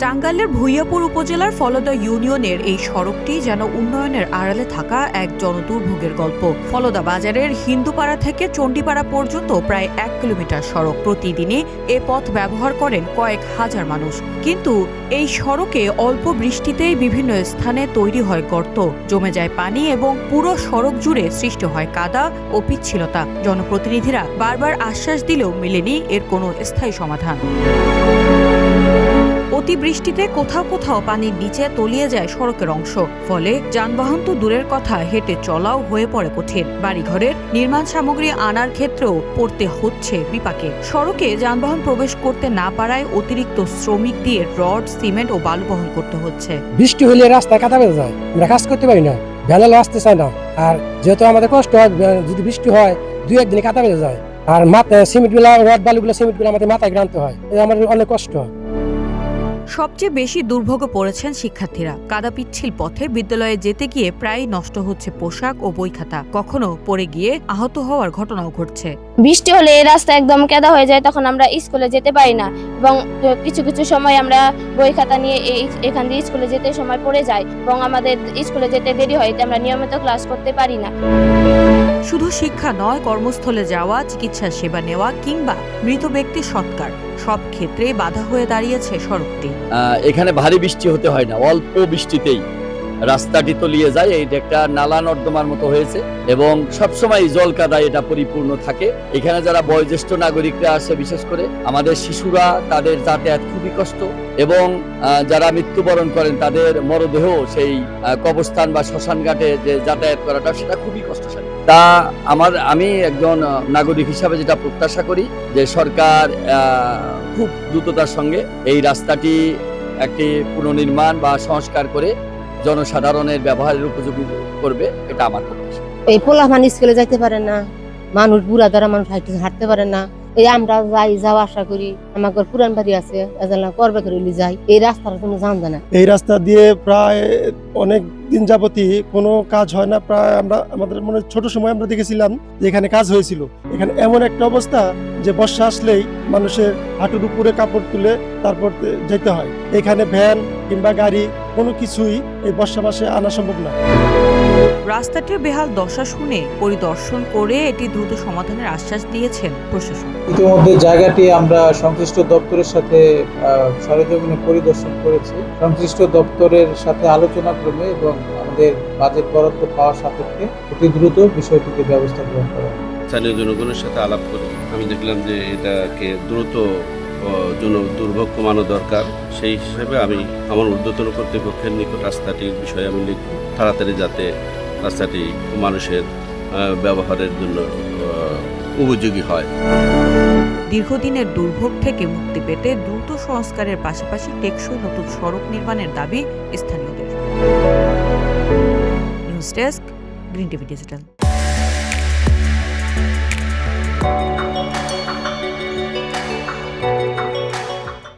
টাঙ্গাইলের ভূঁইয়াপুর উপজেলার ফলদা ইউনিয়নের এই সড়কটি যেন উন্নয়নের আড়ালে থাকা এক জনদুর্ভোগের গল্প। ফলদা বাজারের হিন্দুপাড়া থেকে চণ্ডীপাড়া পর্যন্ত প্রায় 1 কিলোমিটার সড়ক। প্রতিদিনে এ পথ ব্যবহার করেন কয়েক হাজার মানুষ। কিন্তু এই সড়কে অল্প বৃষ্টিতেই বিভিন্ন স্থানে তৈরি হয় গর্ত, জমে যায় পানি এবং পুরো সড়ক জুড়ে সৃষ্টি হয় কাদা ও পিচ্ছিলতা। জনপ্রতিনিধিরা বারবার আশ্বাস দিলেও মেলেনি এর কোনো স্থায়ী সমাধান। অতিবৃষ্টিতে কোথাও কোথাও পানির নিচে তলিয়ে যায় সড়কের অংশ। ফলে যানবাহন তো দূরের কথা, হেঁটে চলাও হয়ে পড়ে কঠিন। বাড়িঘরের নির্মাণ সামগ্রী আনার ক্ষেত্রেও পড়তে হচ্ছে বিপাকে। সড়কে যানবাহন প্রবেশ করতে না পারায় অতিরিক্ত শ্রমিক দিয়ে রড, সিমেন্ট ও বালু বহন করতে হচ্ছে। বৃষ্টি হলে রাস্তায় কাদা বেঁধে যায়, আমরা কাজ করতে পারি না, ভ্যানেল আসতে চায় না। আর যেহেতু আমাদের কষ্ট হয়, যদি বৃষ্টি হয় 2-1 দিনে কাদা বেঁধে যায়। আর মাথায় সিমেন্ট গুলা, রড বালুগুলো, সিমেন্ট গুলো আমাদের মাথায় আনতে হয়, আমাদের অনেক কষ্ট হয়। সবচেয়ে বেশি দুর্ভোগে পড়েছেন শিক্ষার্থীরা। কাদা পিচ্ছিল পথে বিদ্যালয়ে যেতে গিয়ে প্রায় নষ্ট হচ্ছে পোশাক ও বই খাতা। কখনো পড়ে গিয়ে আহত হওয়ার ঘটনাও ঘটছে। বৃষ্টি হলে এই রাস্তা একদম কাদা হয়ে যায়, তখন আমরা স্কুলে যেতে পারি না এবং কিছু কিছু সময় আমরা বই খাতা নিয়ে এখান দিয়ে স্কুলে যেতে সময় পড়ে যায় এবং আমাদের স্কুলে যেতে দেরি হয়, এতে আমরা নিয়মিত ক্লাস করতে পারি না। শুধু শিক্ষা নয়, কর্মস্থলে যাওয়া, চিকিৎসা সেবা নেওয়া কিংবা মৃত ব্যক্তির সৎকার, সব ক্ষেত্রে বাধা হয়ে দাঁড়িয়েছে সড়কটি। এখানে ভারী বৃষ্টি হতে হয় না, অল্প বৃষ্টিতেই রাস্তাটি তলিয়ে যায়। এইটা একটা নালা নর্দমার মতো হয়েছে এবং সবসময় জল কাদায় এটা পরিপূর্ণ থাকে। এখানে যারা বয়োজ্যেষ্ঠ নাগরিকরা আসে, বিশেষ করে আমাদের শিশুরা, তাদের যাতায়াত খুবই কষ্ট এবং যারা মৃত্যুবরণ করেন তাদের মরদেহ সেই কবরস্থান বা শ্মশান ঘাটে যে যাতায়াত করাটা, সেটা খুবই কষ্টসাধ্য। তা আমি একজন নাগরিক হিসাবে যেটা প্রত্যাশা করি যে সরকার খুব দ্রুততার সঙ্গে এই রাস্তাটি একটি পুনর্নির্মাণ বা সংস্কার করে জনসাধারণের ব্যবহারের উপযোগী করবে, এটা আমার প্রত্যাশা। এই পোলাপান স্কুলে যাইতে পারে না, মানুষ বুড়া দ্বারা মানুষ হাঁটতে পারে না। এই আমরা যাওয়া আশা করি, আমার পুরান বাড়ি আছে, করবে করে যাই, এই রাস্তার কোনো জান জানা। এই রাস্তা দিয়ে প্রায় অনেক দিন যাবতই কোনো কাজ হয় না। প্রায় আমাদের মনে ছোট সময় আমরা দেখেছিলাম যে এখানে কাজ হয়েছিল। এখানে এমন একটা অবস্থা যে বর্ষা আসলেই মানুষের হাঁটুর উপরে কাপড় তুলে তারপর যেতে হয়। এখানে ভ্যান কিংবা গাড়ি কোনো কিছুই এই বর্ষা মাসে আনা সম্ভব না। রাস্তাটির বেহাল দশা শুনে পরিদর্শন করে এটি দ্রুত সমাধানের আশ্বাস দিয়েছেন প্রশাসন। ইতিমধ্যে জায়গাটি আমরা সংশ্লিষ্ট দপ্তরের সাথে সরেজমিনে পরিদর্শন করেছি। সংশ্লিষ্ট দপ্তরের সাথে আলোচনা ক্রমে এবং আমাদের বাজেট বরাদ্দ পাওয়ার সাপেক্ষে অতি দ্রুত বিষয়টিতে ব্যবস্থা গ্রহণ করা হবে। স্থানীয় জনগণের সাথে আলাপ করে আমি দেখলাম যে এটাকে দ্রুত দুর্ভোগ কমানো দরকার। সেই হিসেবে আমি আমার ঊর্ধ্বতন কর্তৃপক্ষের নিকট রাস্তাটির বিষয়ে আমি লিখব, তাড়াতাড়ি যাতে রাস্তাটি মানুষের ব্যবহারের জন্য উপযোগী হয়। দীর্ঘদিনের দুর্ভোগ থেকে মুক্তি পেতে দ্রুত সংস্কারের পাশাপাশি টেকসই নতুন সড়ক নির্মাণের দাবি স্থানীয়দের। News desk, green TV digital.